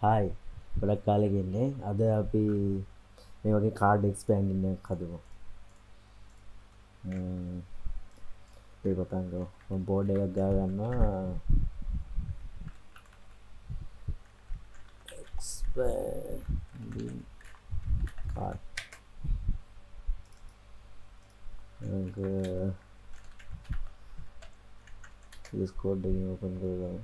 Hi ගොඩක් කාලෙක ඉන්නේ. අද අපි මේ වගේ කාඩ් එක්ස්පෑන්ඩින් එකක් හදමු. ඒ පටන්ගෝ මම බෝඩ් එකක් ගා ගන්නවා. එක්ස්පෑන්ඩින් කාඩ් ඩිස්කෝඩ් එකකින් ඕපන් කරගමු.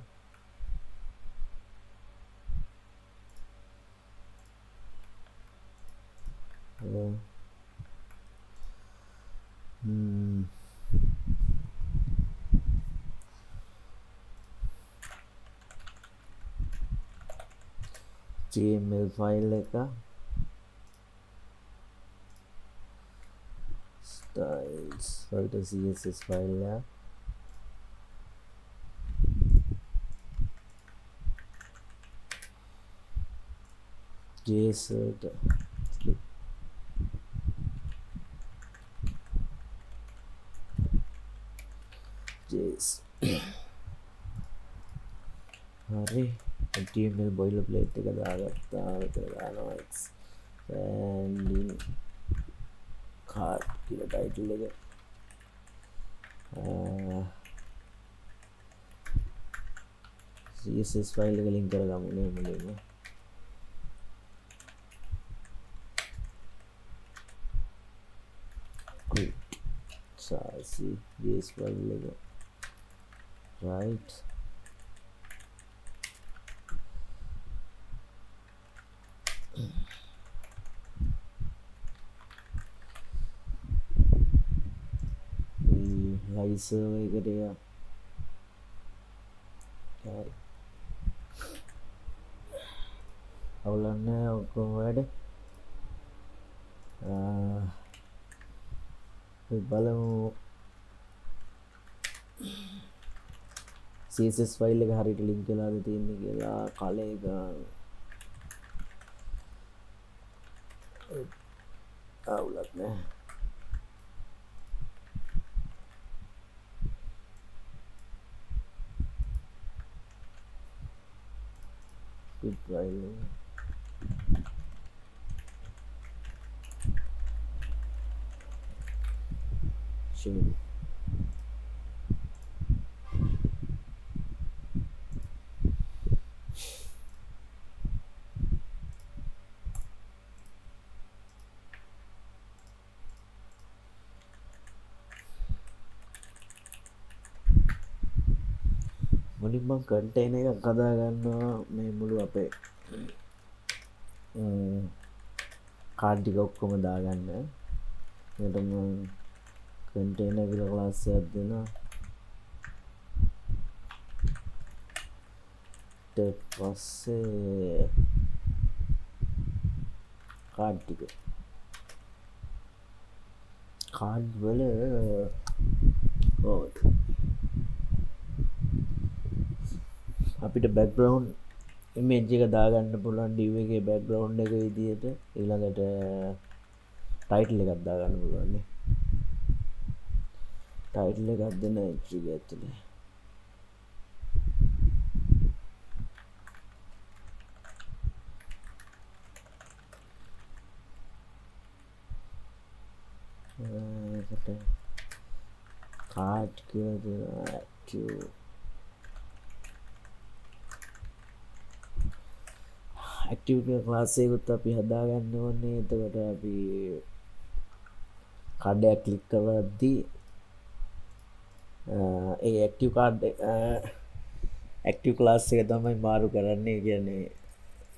HTML ෆයිල් එක styles වලට CSS ෆයිල් එක JS වලට JS හරි HTML boilerplate එක දාගත්තා. මෙතන දානවා expanding card කියලා ටයිටල් එක. CSS ෆයිල් එක ලින්ක් කරගමු නේ මුලින්ම. JS ෆයිල් එක right. live server එකට යන්න. හරි. අවුලක් නැහැ ඔක්කොම වැඩ. අපි බලමු CSS ෆයිල් එක හරියට ලින්ක් වෙලාද තියෙන්නේ කියලා. කලෙක අවුලක් නැහැ. zip file sure. මුලින්ම මම කන්ටේනර් එකක් හදා ගන්නවා මේ මුළු අපේ කාඩ් ටික ඔක්කොම දාගන්න. එතකොට මම කන්ටේනර් කියලා ක්ලාස් එකක් දෙනවා. ඊට පස්සේ කාඩ් ටික කාඩ් වල අපිට බෑග්ග්‍රවුන්ඩ් ඉමේජ් එක දාගන්න පුළුවන් div එකේ බෑග්ග්‍රවුන්ඩ් එක විදියට. ඊළඟට ටයිටල් එකක් දාගන්න පුළුවන් නේ. ටයිටල් එකක් දෙන එච් එක ඇතුලේ. ඒකට කාඩ් කියලා දෙනවා active ඇක්ටිව් කියලා ක්ලාස් එකකුත් අපි හදාගන්න ඕනේ. එතකොට අපි කාඩ් එක ක්ලික් කරද්දී ඒ ඇක්ටිව් කාඩ් ඇක්ටිව් ක්ලාස් එක තමයි මාරු කරන්නේ. කියන්නේ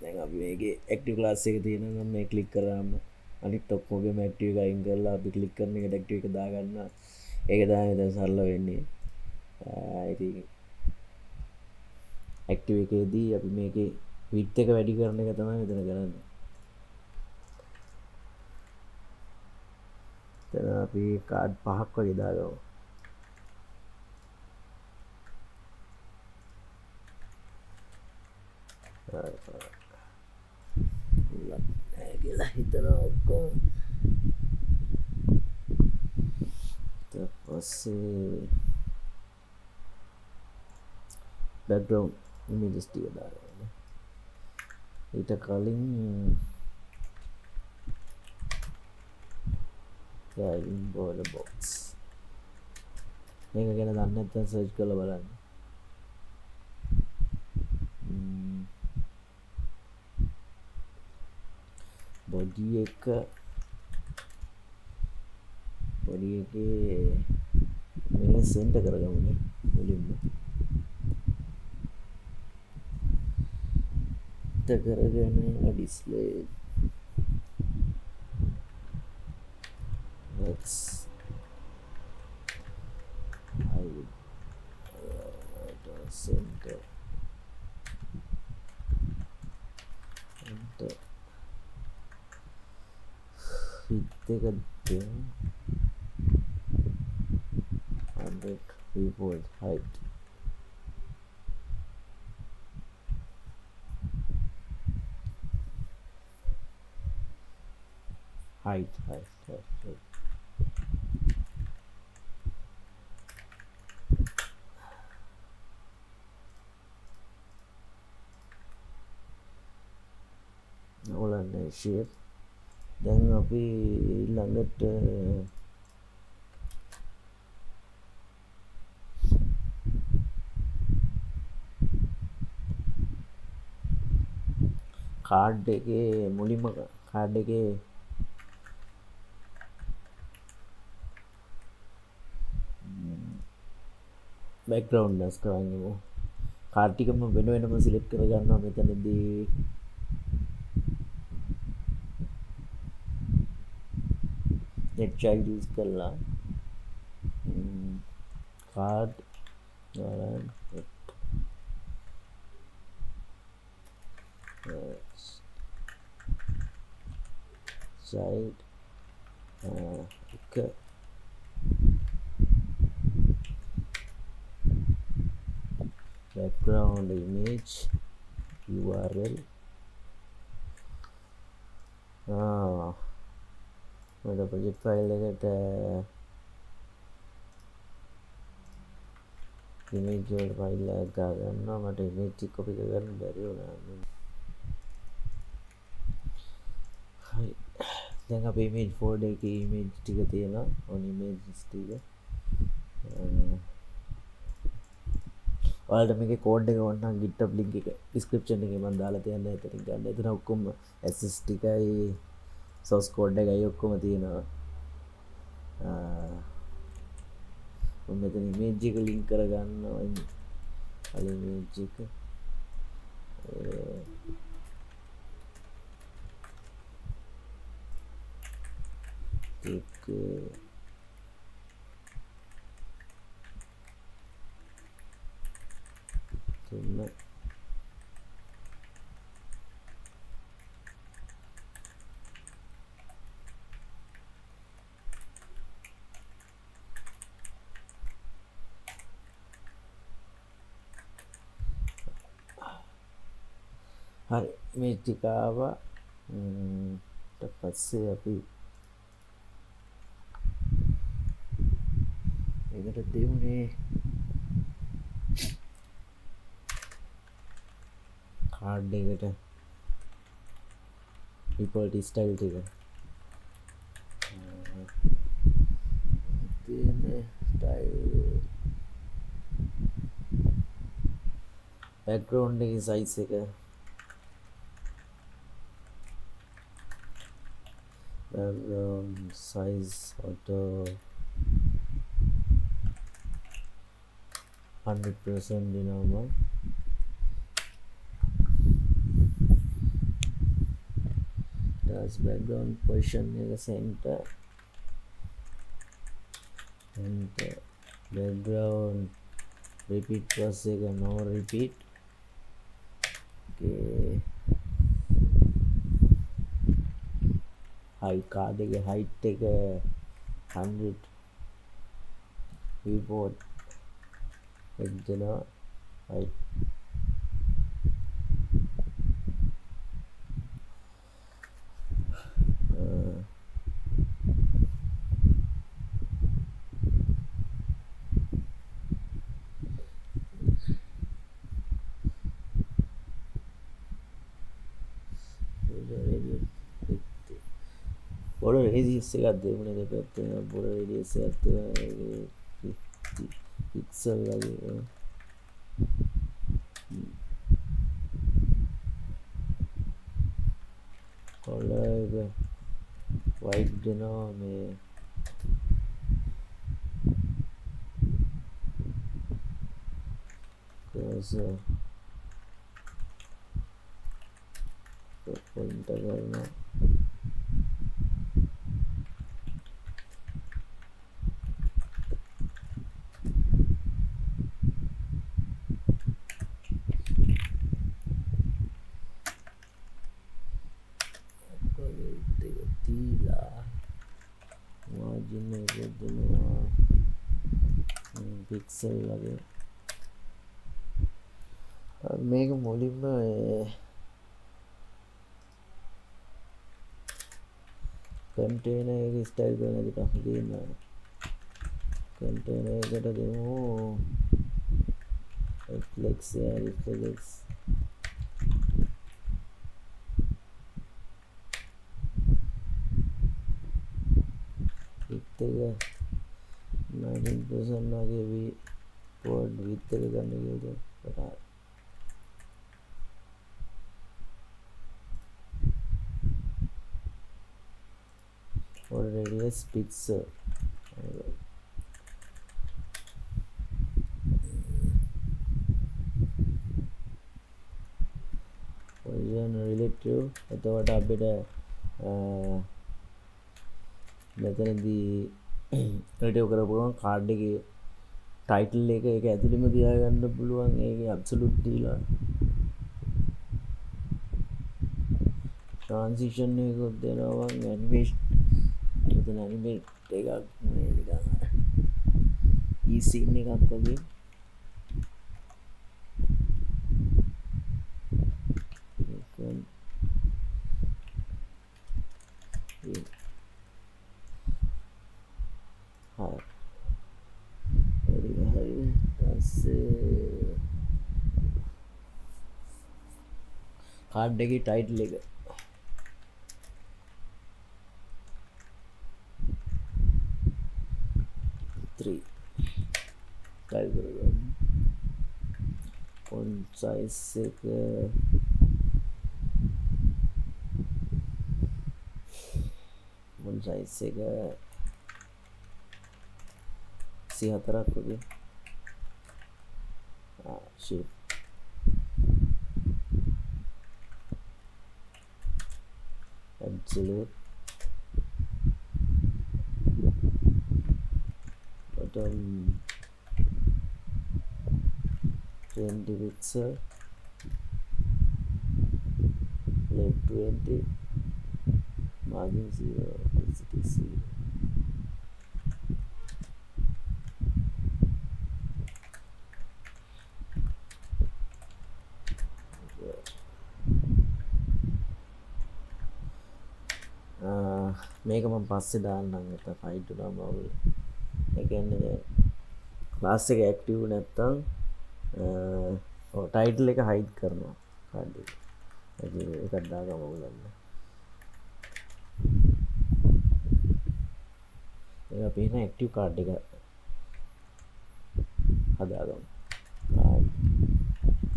දැන් අපි මේකේ ඇක්ටිව් ක්ලාස් එක තියෙනවා නම් මේ ක්ලික් කරාම අනිත් ඔක්කොගෙම ඇක්ටිව් එක අයින් කරලා අපි ක්ලික් කරන එකට ඇක්ටිව් එක දාගන්නවා. ඒක තමයි දැන් සරල වෙන්නේ. ඉතින් ඇක්ටිව් එකේදී අපි මේකේ විඩ්ත් එක වැඩි කරන එක තමයි මෙතන කරන්නේ. එතන අපි කාඩ් 5ක් වගේ දාගමු. නැහැ කියලා හිතනවා ඔක්කොම. ඊට පස්සේ background images ටික දාගන්න. ඊට කලින් driving border box මේක ගැන දන්නේ නැත්නම් සර්ච් කරලා බලන්න. බොඩි එකේ මේ සෙන්ටර් කරගමුනේ මුලින්ම. කරගෙන display let's hide center enter width එක දෙන්න 100 viewport height height. ඔලන්නේ shape. දැන් අපි ළඟට කාඩ් එකේ මුලින්ම කාඩ් එකේ background දැස් කරගන්නමු. කාඩ් ටිකම වෙන වෙනම සිලෙක්ට් කරගන්නවා මෙතනදී. net child use කරලා කාඩ් ගන්න child එක background image URL මට project file එකට image වල file එකක් ගන්නවා. මට image එක copy කරගන්න බැරි වුණා. හරි. දැන් අපේ image folder එකේ image ටික තියෙනවා. on images ටික. ඔයාලට මේකේ code එක ඕන නම් GitHub link එක description එකේ මම දාලා තියන්න. එතනින් ගන්න. එතන ඔක්කොම access ටිකයි source code එකයි ඔක්කොම තියෙනවා. මම මෙතන image එක link කරගන්නවා. අල image එක හරි මේ ටික ආවා. ඊට පස්සේ අපි ඒකට දෙමුනේ කාඩ් එකට default style ටික තියෙන style background එකේ size එක background size auto 100% දෙනවා. das background position එක center and background repeat plus එක no repeat. okay height card එකේ height එක 100 viewport එක්දෙනා height බොඩ රේඩියස් එකක් දෙමුනේ දෙපැත්තෙන් බොඩ රේඩියස් එකක් තියෙනවා පික්සල් වගේ කලර් එක වයිට් දෙනවා මේ cursor point කරනවා margin එක දෙනවා pixel වගේ මේක මුලින්ම container එක style කරන විදිහට තියෙනවා container එකට දෙමු flex flex එක 19% වගේ board width එක ගන්න කියද or radius pixel position relative එතකොට අපිට මෙතනදී රිලේටිව් කරපු ගමන් කාඩ් එකේ ටයිටල් එක ඒක ඇතුළෙම තියාගන්න පුළුවන් ඒකේ ඇබ්සලියුට් දීලා ට්‍රාන්සිෂන් එකක් දෙනවා ඇනිමේෂන් මෙතන ඇනිමේට් එකක් මේ නිකන් ඊ සීන් එකක් වගේ කාඩ් එකේ ටයිටල් එක try කරගන්න font size එක font size එක 34ක් වගේ shape absolute bottom 20 pixel left 20 margin 0 opacity 0 මේක මම පස්සේ දාන්නම් නැත්නම් ෆයිල් තුනම අවුල්. ඒ කියන්නේ ක්ලාස් එක ඇක්ටිව් නැත්තම් ඔව් ටයිටල් එක හයිඩ් කරනවා කාඩ් එක. ඒකත් දාගමු ඔයගොල්ලෝ. ඒක අපි නේ ඇක්ටිව් කාඩ් එක හදාගමු.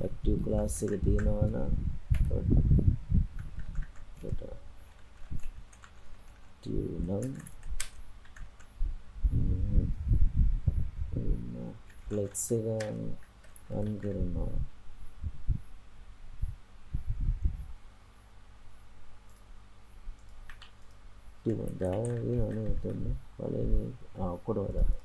ඇක්ටිව් ක්ලාස් එක තියෙනවා නම් flex එක on කරනවා ටික දාලා වෙනවනේ එතන පළවෙනි ඔක්කොම දාලා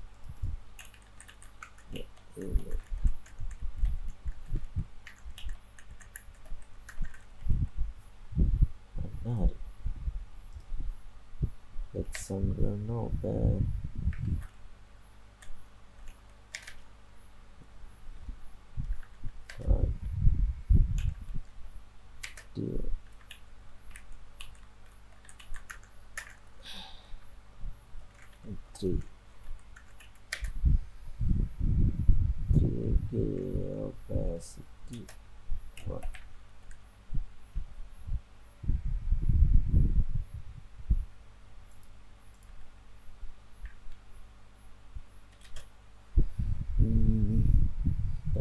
හරි flex on කරනවා open three opacity 1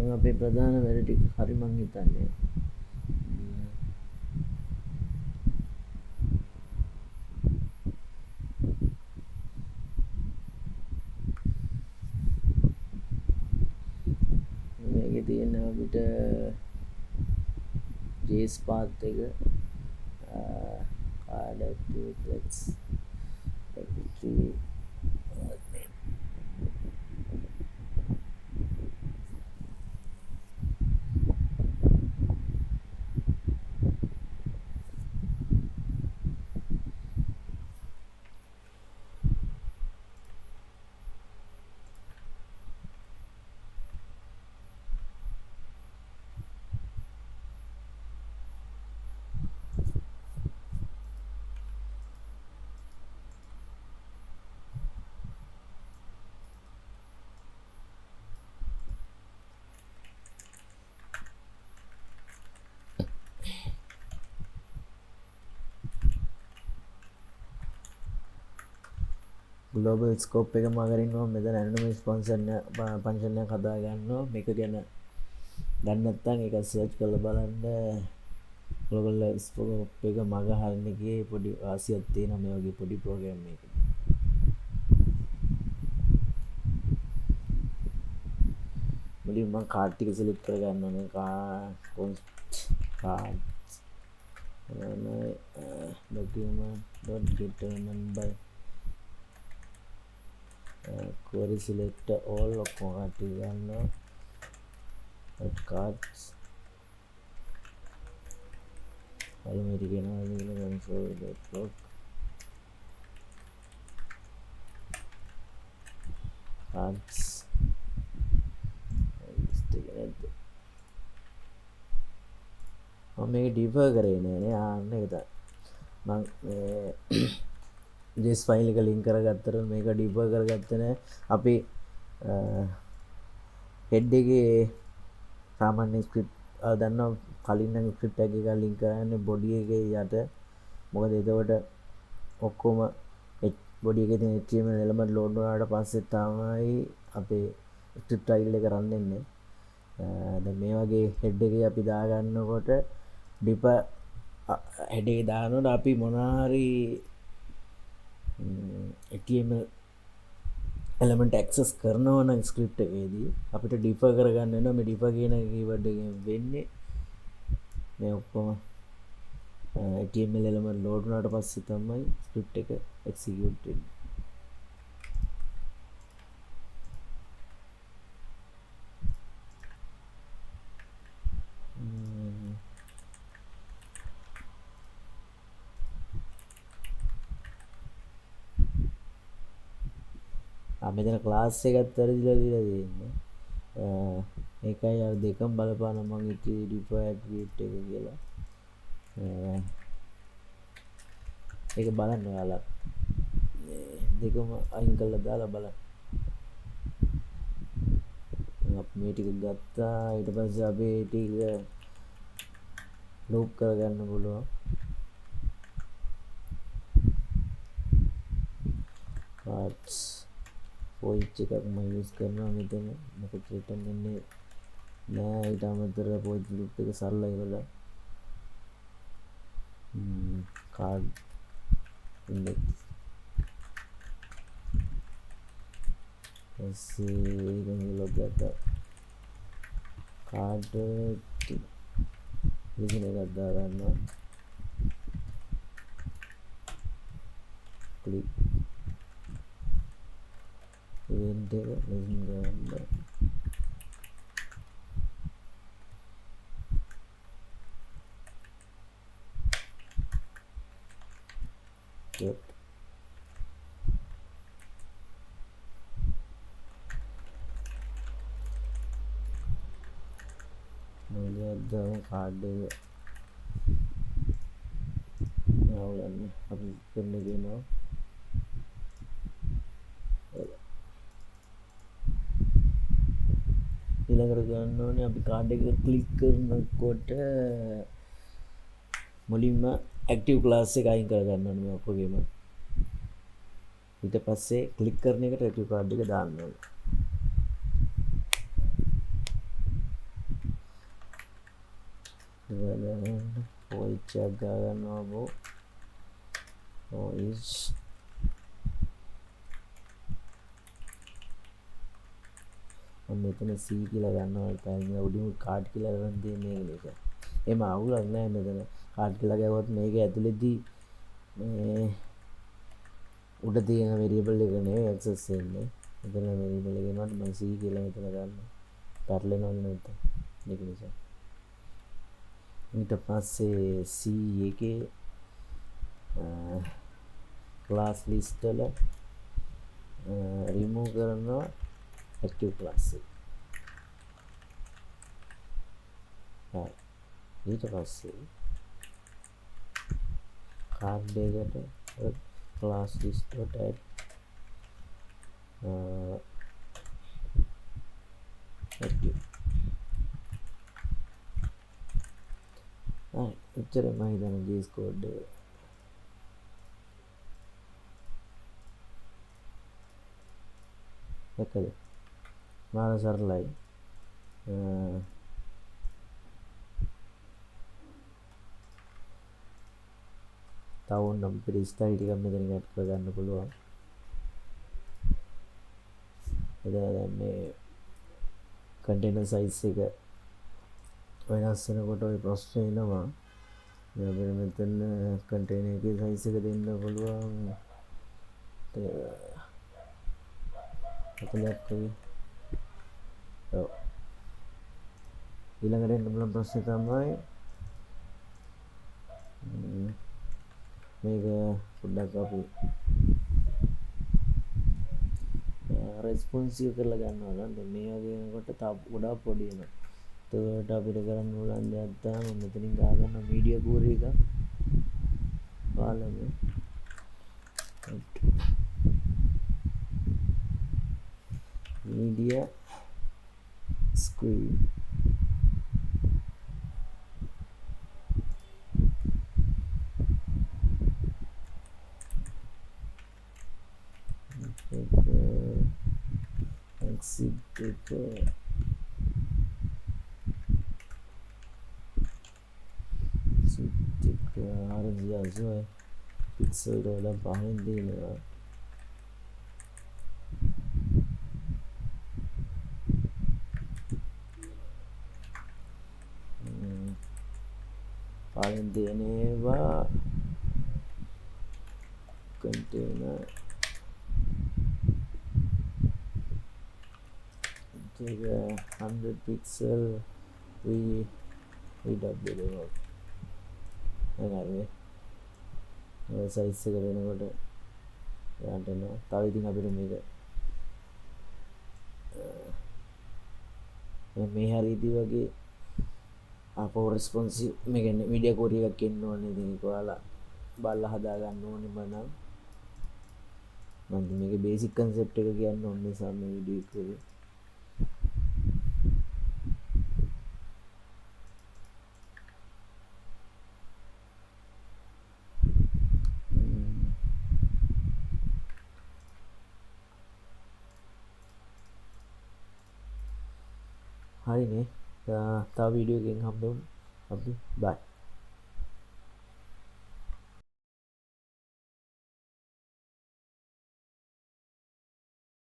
දැන් අපේ ප්‍රධාන වැඩ ටික හරි මං හිතන්නේ. මේකේ තියෙන අපිට JS path එක card activities ග්ලෝබල් ස්කෝප් එක මගරින්නවා මෙතන ඇනොනිමස් ෆන්ක්ෂන් එක හදා ගන්නවා මේක ගැන දන්නේ නැත්නම් ඒක සර්ච් කරලා බලන්න ග්ලෝබල් ස්කෝප් එක මග හරින එකේ පොඩි ආසියක් තියෙනවා මේ වගේ පොඩි ප්‍රෝග්‍රෑම් එකක් මුලින්ම මම කාඩ් ටික සිලෙක්ට් කර ගන්න ඕනේ card document.determined by query select all ඔක්කොම කට්ටිය ගන්නවා cards පළමුවට කියනවා console.log cards මම මේක ඩිෆර් කරේ නෑනේ ආන්න ඒක තමයි මම JS ෆයිල් එක ලින්ක් කරගත්තට මේක ඩිෆර් කරගත්තේ නෑ අපි head එකේ සාමාන්‍ය ස්ක්‍රිප්ට් දන්නවා කලින් නම් ස්ක්‍රිප්ට් එක ලින්ක් කරන්නේ බොඩි එකේ යට මොකද එතකොට ඔක්කොම බොඩි එකේ තියෙන HTML එලමන්ට් ලෝඩ් වුණාට පස්සේ තමයි අපේ ස්ක්‍රිප්ට් ෆයිල් එක රන් වෙන්නේ දැන් මේ වගේ head එකේ අපි දාගන්නකොට ඩිප head එකේ දානකොට අපි මොනවාරි HTML element access කරනවා නම් script එකේදී අපිට defer කරගන්න වෙනවා මේ defer කියන keyword එකෙන් වෙන්නේ මේ ඔක්කොම HTML element load වුණාට පස්සේ තමයි script එක execute වෙන්නේ මෙතන ක්ලාස් එකත් වැරදිලා දීලා තියෙන්නේ. ඒකයි අර දෙකම බලපාන මම ඉතින් ඩිෆර් ඇට්‍රිබියුට් එක කියලා. ඒක බලන්න ඔයාලා. දෙකම අයින් කරලා දාලා බලන්න. අපි මේ ටික ගත්තා ඊට පස්සේ අපි ටික ලූප් කරගන්න පුළුවන්. cards for each එකක් මම යූස් කරනවා මෙතන මොකද රිටර්න් වෙන්නේ නෑ ඊට අමතරව for loop එක සරලයි වල card index see look at that card ඉතින් එකක් දාගන්නවා click event එක ලෙසින් ගන්න yep මොකද කාඩ් එක නවලන්නේ අපි කරන්න දෙනවා ඊළඟට ගන්න ඕනේ අපි කාඩ් එක ක්ලික් කරනකොට මුලින්ම ඇක්ටිව් ක්ලාස් එක අයින් කරගන්න ඕනේ මේ ඔක්කොගෙම ඊට පස්සේ ක්ලික් කරන එකට ඇක්ටිව් කාඩ් එක දාන්න ඕනේ voice එකක් ගා ගන්නවා බෝ voice මම මෙතන C කියලා ගන්නවා ටයිම් උඩින් කාඩ් කියලා ගන්න තියෙන්නේ ඒක නිසා එම අවුලක් නැහැ මෙතන කාඩ් කියලා ගැවුවොත් මේක ඇතුළේදී මේ උඩ තියෙන වෙරියබල් එක නෙවෙයි ඇක්සස් වෙන්නේ මෙතන වෙරියබල් එක එනකොට මම C කියලා මෙතන ගන්නවා පැටලෙනවනේ නැත්නම් ඒක නිසා ඊට පස්සේ C එකේ class list වල remove කරනවා active class එක. හරි. ඊට පස්සේ card එකට class list වලට add active. හරි. එච්චරයි මම හිතන්නේ JS code එක. දැක්කද? මාර සරලයි. තව නම් ස්ටයිල් ටිකක් මෙතනින් ඇඩ් කරගන්න පුළුවන්. එතන මේ container size එක වෙනස් වෙනකොට ඔය ප්‍රශ්න එනවා. අපිට මෙතන container එකේ size එක දෙන්න පුළුවන්. එතනක් කොයි ඔව් ඊළඟට එන්න බලන ප්‍රශ්නේ තමයි මේක පොඩ්ඩක් අපි රෙස්පොන්සිව් කරලා ගන්නවා නම් දැන් මේ වගේ වෙනකොට තව ගොඩාක් පොඩි වෙනවා. ඒකට අපිට කරන්න ඕන දෙයක් තමයි මෙතනින් ගා ගන්න මීඩියා කූරි එක බලමු. media screen exit orange also pixel වල පහෙන් දෙනවා පහෙන් දෙනවා container take 100 pixel VW දෙනවා හරි ඔය සයිස් එක වෙනකොට යාට එනවා තව ඉතින් අපිට මේක මේ හරියදී වගේ අපෝ රෙස්පොන්සිව් මේ කියන්නේ මීඩියා කෝරි එකක් එන්න ඕනේ ඉතින් ඒක ඔයාලා බලලා හදා ගන්න ඕනේ මම මේකේ බේසික් කන්සෙප්ට් එක කියන්න ඕනේ නිසා මේ වීඩියෝ එක කරේ හරිනේ තව වීඩියෝ එකකින් හම්බෙමු අපි බයි